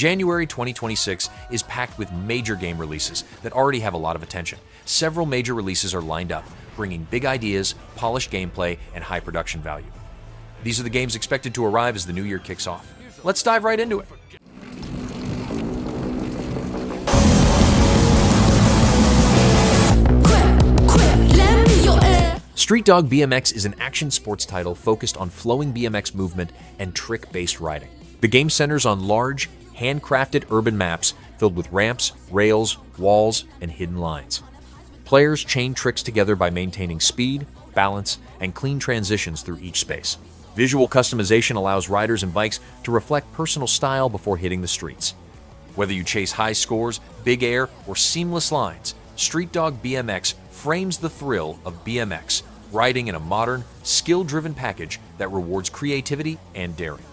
January 2026 is packed with major game releases that already have a lot of attention. Several major releases are lined up, bringing big ideas, polished gameplay, and high production value. These are the games expected to arrive as the new year kicks off. Let's dive right into it. Streetdog BMX is an action sports title focused on flowing BMX movement and trick-based riding. The game centers on large, handcrafted urban maps filled with ramps, rails, walls, and hidden lines. Players chain tricks together by maintaining speed, balance, and clean transitions through each space. Visual customization allows riders and bikes to reflect personal style before hitting the streets. Whether you chase high scores, big air, or seamless lines, Streetdog BMX frames the thrill of BMX, riding in a modern, skill-driven package that rewards creativity and daring.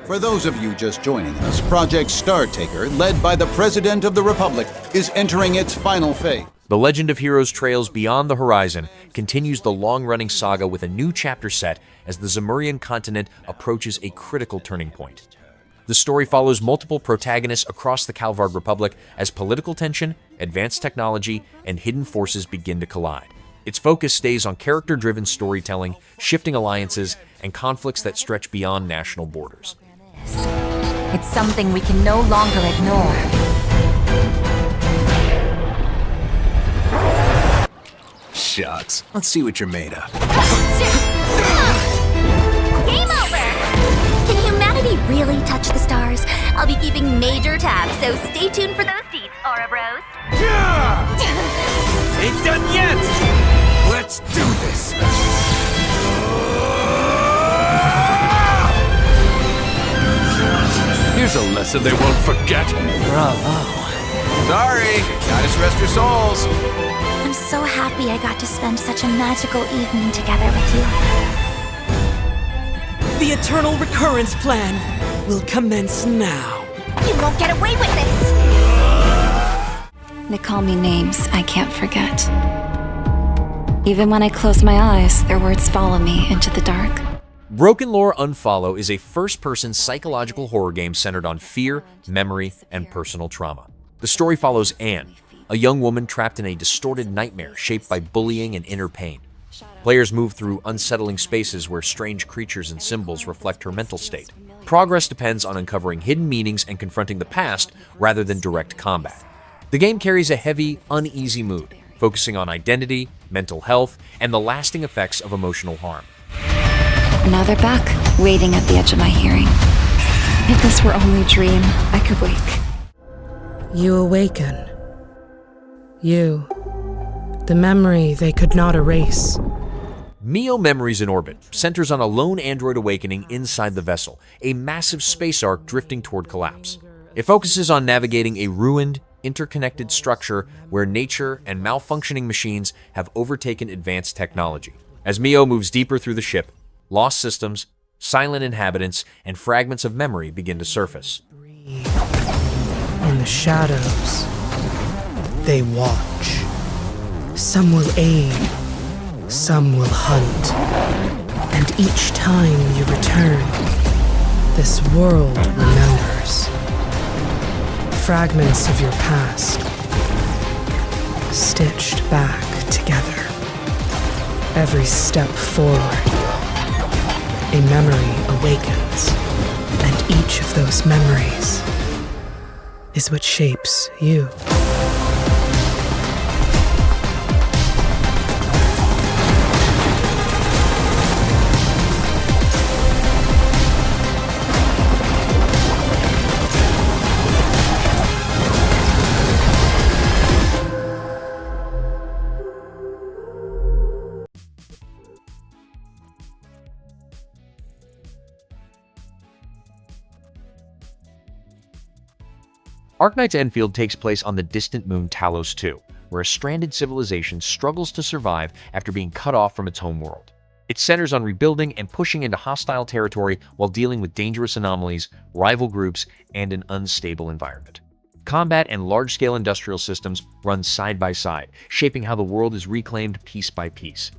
For those of you just joining us, Project Startaker, led by the President of the Republic, is entering its final phase. The Legend of Heroes Trails Beyond the Horizon continues the long-running saga with a new chapter set as the Zemurian continent approaches a critical turning point. The story follows multiple protagonists across the Calvard Republic as political tension, advanced technology, and hidden forces begin to collide. Its focus stays on character-driven storytelling, shifting alliances, and conflicts that stretch beyond national borders. It's something we can no longer ignore. Shucks. Let's see what you're made of. Game over! Can humanity really touch the stars? I'll be keeping major tabs, so stay tuned for those deeds, Aura Bros. Ain't done yet! Let's do this! Here's a lesson they won't forget. Bravo. Sorry, gotta rest your souls. I'm so happy I got to spend such a magical evening together with you. The Eternal Recurrence Plan will commence now. You won't get away with this! They call me names I can't forget. Even when I close my eyes, their words follow me into the dark. Brokenlore Unfollow is a first-person psychological horror game centered on fear, memory, and personal trauma. The story follows Anne, a young woman trapped in a distorted nightmare shaped by bullying and inner pain. Players move through unsettling spaces where strange creatures and symbols reflect her mental state. Progress depends on uncovering hidden meanings and confronting the past rather than direct combat. The game carries a heavy, uneasy mood, focusing on identity, mental health, and the lasting effects of emotional harm. Now they're back, waiting at the edge of my hearing. If this were only a dream, I could wake. You awaken. You. The memory they could not erase. Mio Memories in Orbit centers on a lone android awakening inside the vessel, a massive space ark drifting toward collapse. It focuses on navigating a ruined, interconnected structure where nature and malfunctioning machines have overtaken advanced technology. As Mio moves deeper through the ship, lost systems, silent inhabitants, and fragments of memory begin to surface. In the shadows, they watch. Some will aid, some will hunt. And each time you return, this world remembers. Fragments of your past, stitched back together. Every step forward, a memory awakens, and each of those memories is what shapes you. Arknights Endfield takes place on the distant moon Talos II, where a stranded civilization struggles to survive after being cut off from its home world. It centers on rebuilding and pushing into hostile territory while dealing with dangerous anomalies, rival groups, and an unstable environment. Combat and large-scale industrial systems run side by side, shaping how the world is reclaimed piece by piece.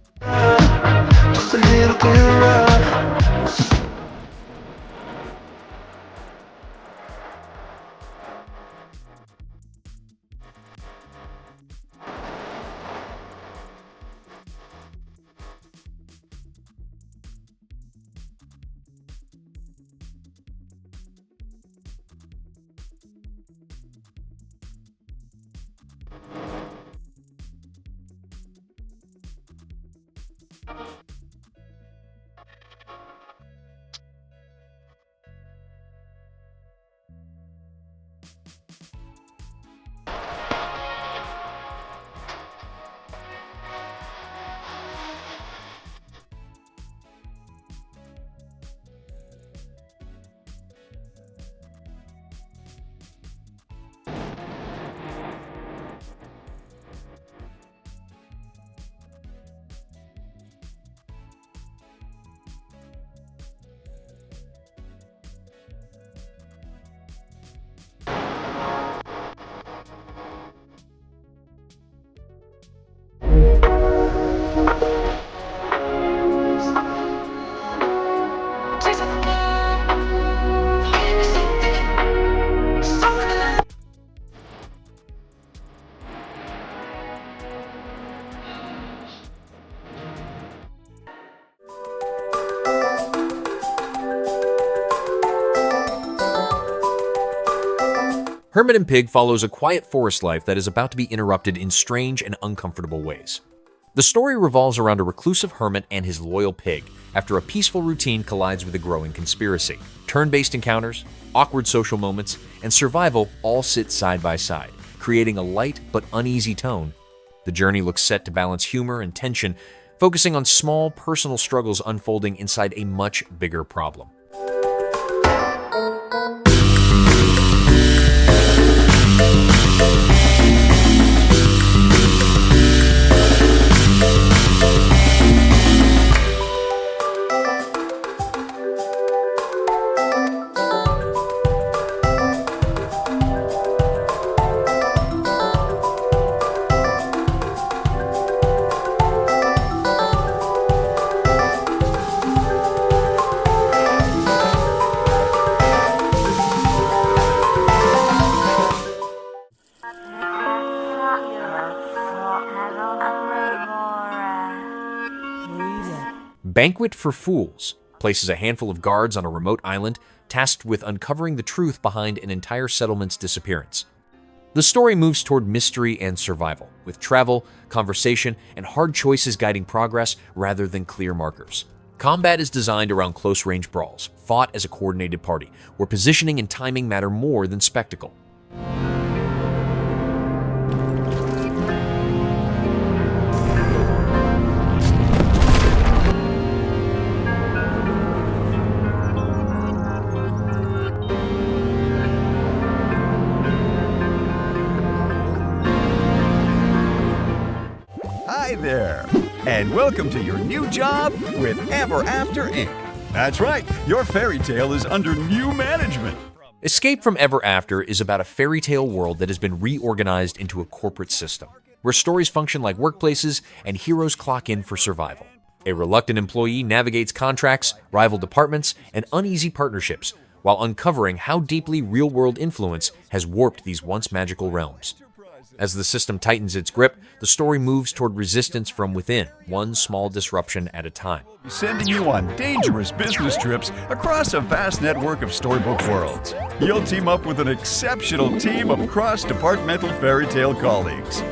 Hermit and Pig follows a quiet forest life that is about to be interrupted in strange and uncomfortable ways. The story revolves around a reclusive hermit and his loyal pig after a peaceful routine collides with a growing conspiracy. Turn-based encounters, awkward social moments, and survival all sit side by side, creating a light but uneasy tone. The journey looks set to balance humor and tension, focusing on small personal struggles unfolding inside a much bigger problem. Banquet For Fools places a handful of guards on a remote island tasked with uncovering the truth behind an entire settlement's disappearance. The story moves toward mystery and survival, with travel, conversation, and hard choices guiding progress rather than clear markers. Combat is designed around close-range brawls, fought as a coordinated party, where positioning and timing matter more than spectacle. Hi there, and welcome to your new job with Ever After Inc. That's right, your fairy tale is under new management. Escape from Ever After is about a fairy tale world that has been reorganized into a corporate system, where stories function like workplaces and heroes clock in for survival. A reluctant employee navigates contracts, rival departments, and uneasy partnerships, while uncovering how deeply real-world influence has warped these once magical realms. As the system tightens its grip, the story moves toward resistance from within, one small disruption at a time. Sending you on dangerous business trips across a vast network of storybook worlds. You'll team up with an exceptional team of cross-departmental fairy tale colleagues.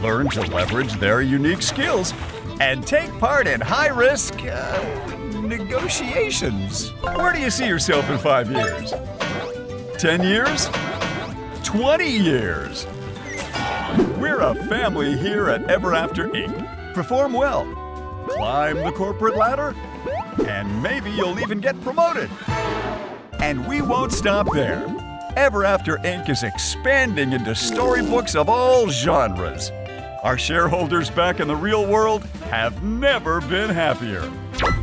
Learn to leverage their unique skills and take part in high-risk negotiations. Where do you see yourself in 5 years? 10 years? 20 years? We're a family here at Ever After Inc. Perform well, climb the corporate ladder, and maybe you'll even get promoted. And we won't stop there. Ever After Inc. is expanding into storybooks of all genres. Our shareholders back in the real world have never been happier.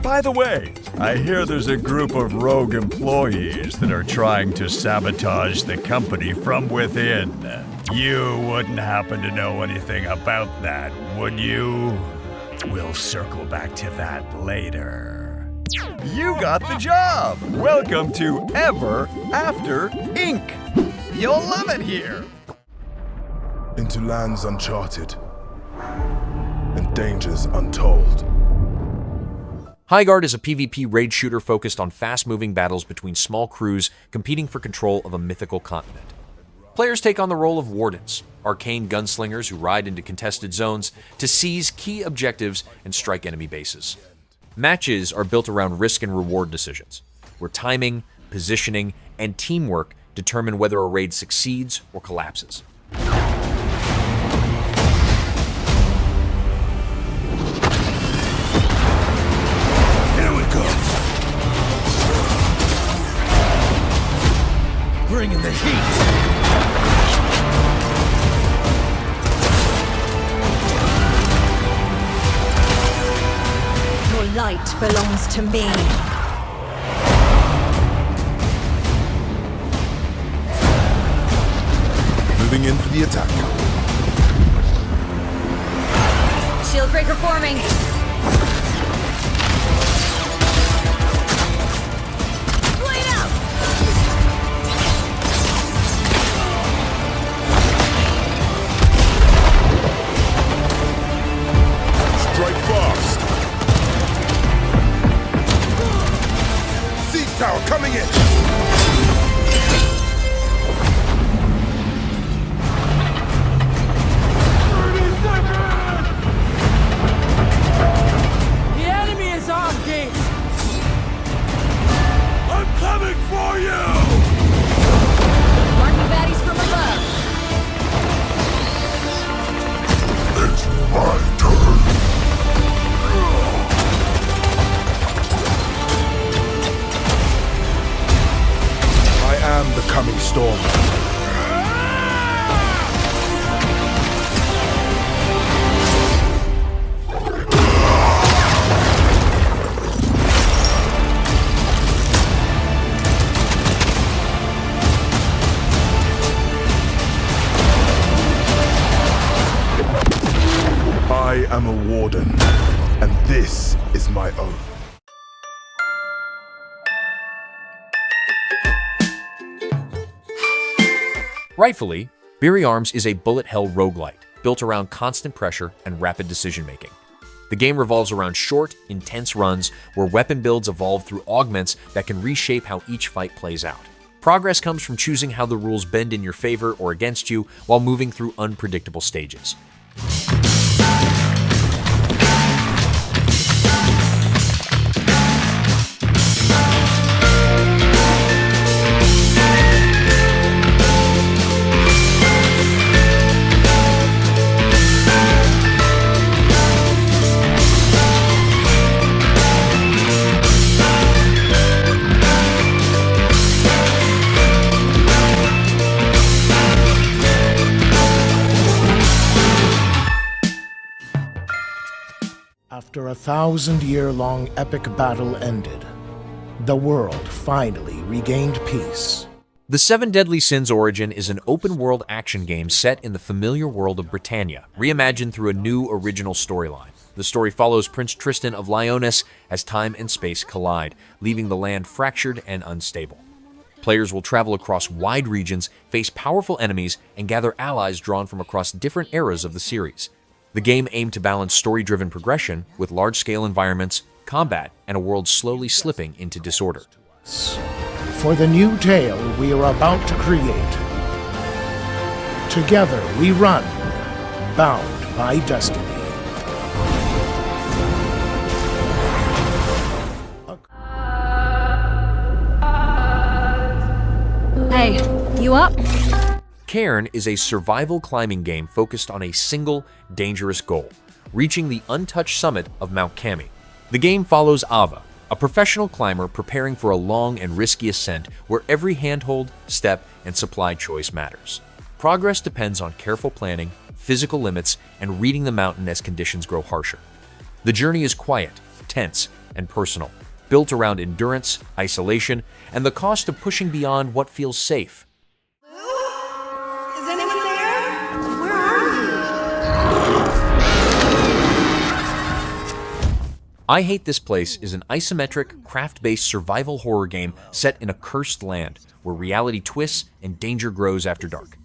By the way, I hear there's a group of rogue employees that are trying to sabotage the company from within. You wouldn't happen to know anything about that, would you? We'll circle back to that later. You got the job! Welcome to Ever After Inc. You'll love it here! Into lands uncharted and dangers untold. Highguard is a PvP raid shooter focused on fast-moving battles between small crews competing for control of a mythical continent. Players take on the role of wardens, arcane gunslingers who ride into contested zones to seize key objectives and strike enemy bases. Matches are built around risk and reward decisions, where timing, positioning, and teamwork determine whether a raid succeeds or collapses. Here we go. Bringing the heat. Your light belongs to me. Moving in for the attack. Shield breaker forming. Blade out. Strike fast. Siege tower coming in. The enemy is off gate. I'm coming for you! Marking baddies from above. It's my turn. I am the coming storm. I am a warden, and this is my oath. Rightfully, Beary Arms is a bullet hell roguelite built around constant pressure and rapid decision-making. The game revolves around short, intense runs where weapon builds evolve through augments that can reshape how each fight plays out. Progress comes from choosing how the rules bend in your favor or against you while moving through unpredictable stages. After a 1,000-year-long epic battle ended, the world finally regained peace. The Seven Deadly Sins Origin is an open-world action game set in the familiar world of Britannia, reimagined through a new original storyline. The story follows Prince Tristan of Lyoness as time and space collide, leaving the land fractured and unstable. Players will travel across wide regions, face powerful enemies, and gather allies drawn from across different eras of the series. The game aimed to balance story-driven progression with large-scale environments, combat, and a world slowly slipping into disorder. For the new tale we are about to create, together we run, bound by destiny. Hey, you up? Cairn is a survival climbing game focused on a single, dangerous goal, reaching the untouched summit of Mount Cami. The game follows Ava, a professional climber preparing for a long and risky ascent where every handhold, step, and supply choice matters. Progress depends on careful planning, physical limits, and reading the mountain as conditions grow harsher. The journey is quiet, tense, and personal, built around endurance, isolation, and the cost of pushing beyond what feels safe. Is anyone there? Where are you? I Hate This Place is an isometric, craft-based survival horror game set in a cursed land where reality twists and danger grows after dark.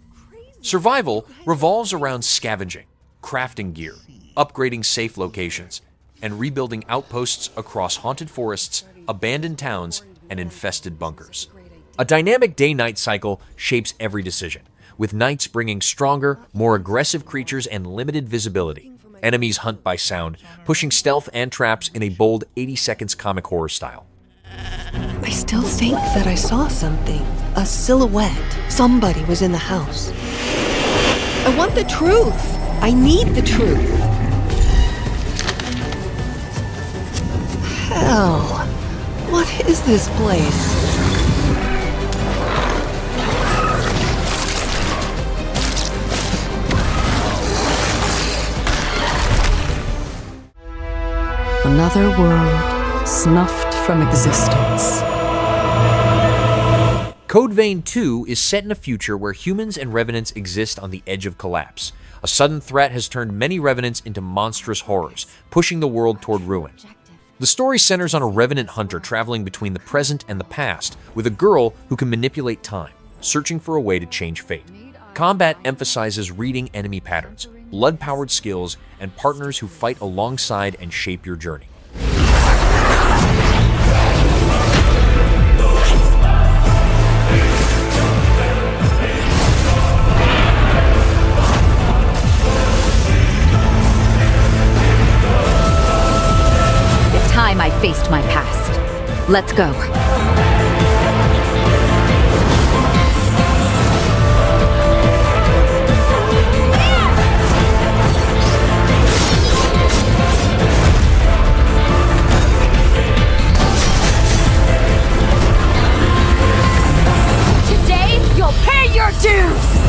Survival revolves around scavenging, crafting gear, upgrading safe locations, and rebuilding outposts across haunted forests, abandoned towns, and infested bunkers. A dynamic day-night cycle shapes every decision, with Knights bringing stronger, more aggressive creatures and limited visibility. Enemies hunt by sound, pushing stealth and traps in a bold 80 seconds comic horror style. I still think that I saw something. A silhouette. Somebody was in the house. I want the truth. I need the truth. Hell. What is this place? Another world snuffed from existence. Code Vein 2 is set in a future where humans and revenants exist on the edge of collapse. A sudden threat has turned many revenants into monstrous horrors, pushing the world toward ruin. The story centers on a revenant hunter traveling between the present and the past, with a girl who can manipulate time, searching for a way to change fate. Combat emphasizes reading enemy patterns, blood-powered skills, and partners who fight alongside and shape your journey. It's time I faced my past. Let's go. Today, you'll pay your dues!